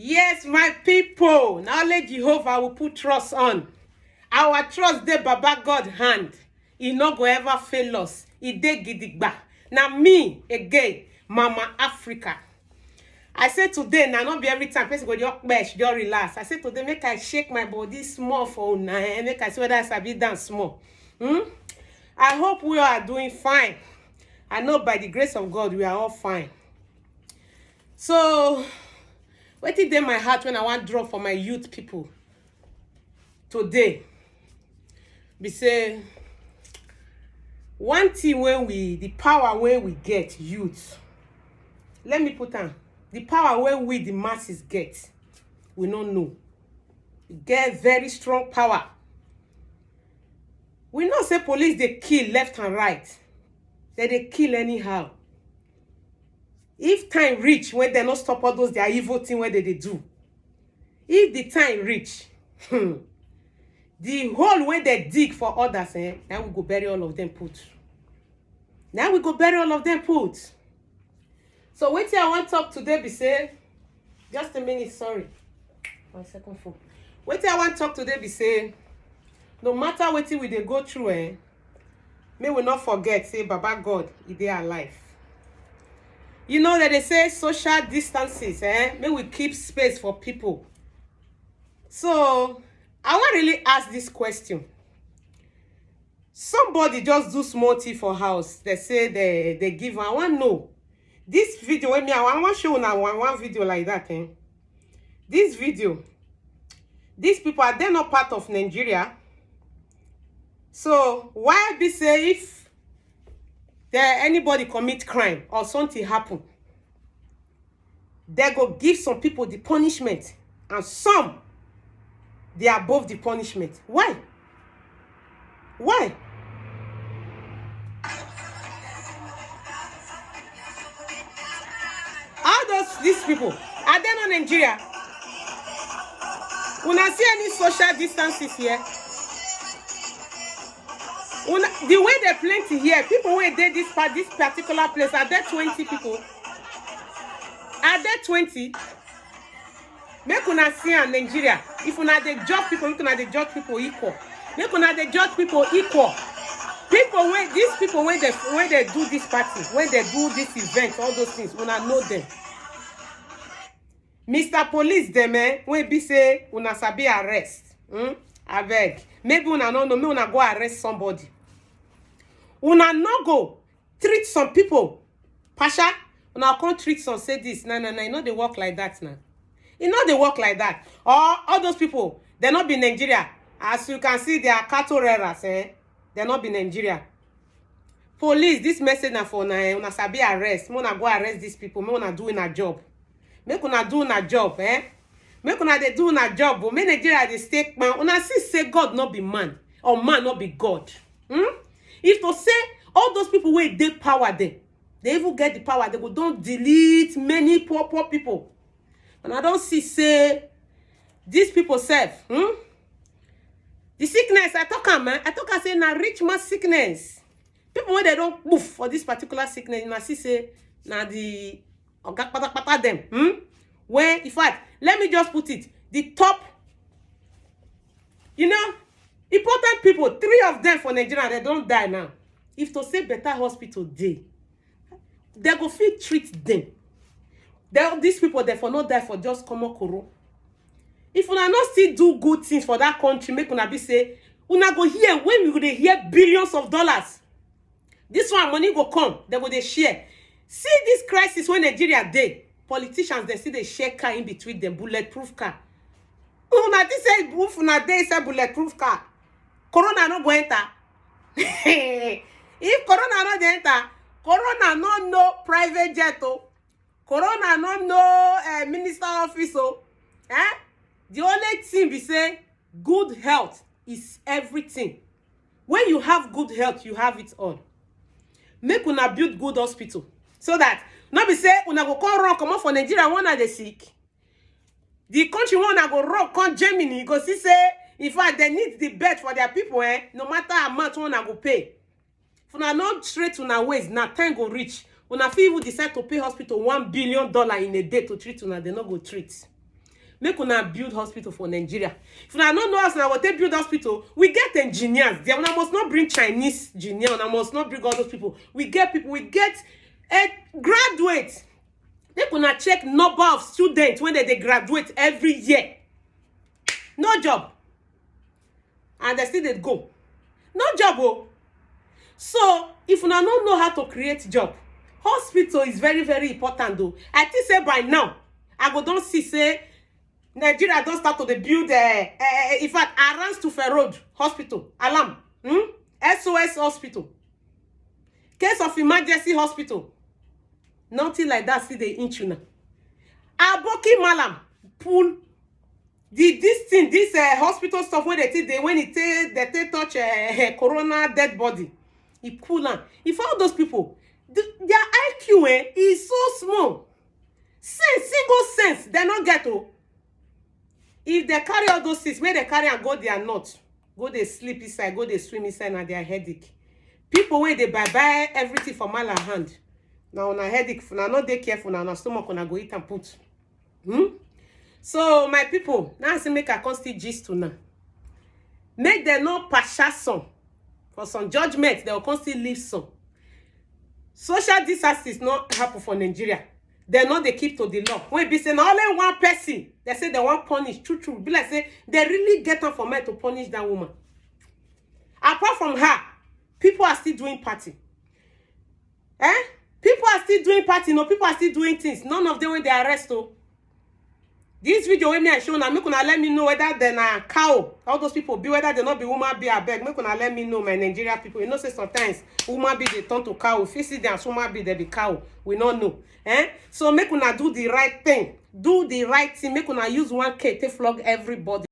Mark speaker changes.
Speaker 1: Yes, my people, now let Jehovah will put trust on. Our trust dey Baba God hand. He no go ever fail us. He dey gidigba. Now me again, Mama Africa. I say today, now not be every time person go just bash, just relax. I say today, make I shake my body small for una, make I see whether I sabi dance small. I hope we are doing fine. I know by the grace of God, we are all fine. So, wetin dey my heart when I want draw for my youth people today be say one thing when the power when we get youth, let me put on the power when we the masses get, we don't know. We get very strong power. We know say police they kill left and right. They kill anyhow. If time reach when they not stop all those their evil thing where they do. If the time reach, the hole where they dig for others, now we go bury all of them put. Now we go bury all of them put. So wait till I want to talk today be say, just a minute, sorry. 1 second phone. Wait till I want to talk today be say, no matter what we they go through, may we not forget, say Baba God, He dey alive. You know that they say social distances, may we keep space for people. So I want to really ask this question. Somebody just do small tea for house. They say they give. I want to know. This video, I want to show now one video like that. This video, these people are they not part of Nigeria? So why be say if there anybody commit crime or something happen, they go give some people the punishment, and some they are above the punishment. Why? Why? How does these people are they not Nigeria? When I see any social distances here, the way they plenty here, people where they this particular place, are there 20 people? Are there 20? Make una see in Nigeria. If una they judge people, make una they judge people equal. Make una they judge people equal. People when these people when they do this party, when they do this event, all those things, una know them. Mr. Police them when be say una sabi arrest. I beg. Maybe una no know, me una go arrest somebody. Una no go treat some people. Pasha, una can't treat some say this. No, you know they work like that now. You know they work like that. Or all those people, they not be Nigeria. As you can see, they are cattle rearers, They not be Nigeria. Police, this message na for una sabi arrest. Me una go arrest these people. Me una doing a job. Make una do a job, Make una they do a job. But me Nigeria they stay man. Una see say God not be man or man not be God. If to say all those people where they power them, they even get the power. They go don't delete many poor people. And I don't see say these people serve. The sickness I talk man. I talk say na rich man sickness. People when they don't move for this particular sickness, na see say na the oga pata them. Where in fact, let me just put it, the top, important people, 3 of them for Nigeria, they don't die now. If to say better hospital day, they go fit treat them. These people therefore not die for just common koro. If una not still do good things for that country, make una be say, una go hear when we go dey hear billions of dollars. This one money go come, they go dey share. See this crisis when Nigeria dey, politicians they see they share car in between them, bulletproof car. Una this say if una dey say bulletproof car, corona no go enter. If corona no dey enter, corona no know private jet oh. Corona no know minister office oh. The only thing we say, good health is everything. When you have good health, you have it all. Make una build good hospital. So that no be say una go come run comot for Nigeria one are dey sick. The country one go run come Germany, go see say in fact they need the bed for their people, no matter how much one go pay. If una not straight una waist, na time go reach. Una fit even decide to pay hospital $1 billion in a day to treat una, they no go treat. Make una build hospital for Nigeria. If una no know us, una go take build hospital. We get engineers. There, una must not bring Chinese engineers. Una must not bring all those people. We get people. We get graduates. Make una check number of students when they graduate every year. No job. And they still they go. No job, oh. So, if una don't know how to create job, hospital is very, very important, though. I think say by now, I go don't see, say, Nigeria don't start to build, in fact, Arans to Road Hospital, Alarm, SOS Hospital, case of emergency hospital. Nothing like that, see the inch now. Aboki Malam, pull this hospital stuff when they touch corona dead body. He pull on. If all those people, their IQ is so small. Single sense, they not get to. If they carry all those things, where they carry and go, they are not. Go they sleep inside, go they swim inside, and their headache. People where they buy everything from all hand. Now on a headache, now not they careful, now on stomach on go eat and put. So my people, now I say make a constant gist to now. Make them no partial some. For some judgment, they will constantly leave some. Social disaster is not happen for Nigeria. They know they keep to the law. When be saying only one person, they say they want punish. True. Be like say they really get on for men to punish that woman. Apart from her, people are still doing party. People are still doing party. No, people are still doing things. None of them when they arrest. Oh. This video when me I show now, make una let me know whether they're a cow. All those people be whether they not be woman be a beg. Make una let me know, my Nigeria people. You know say sometimes woman be they turn to cow. If you see them as woman be they be cow. We not know. So make una do the right thing. Do the right thing. Make una use 1K to flog everybody.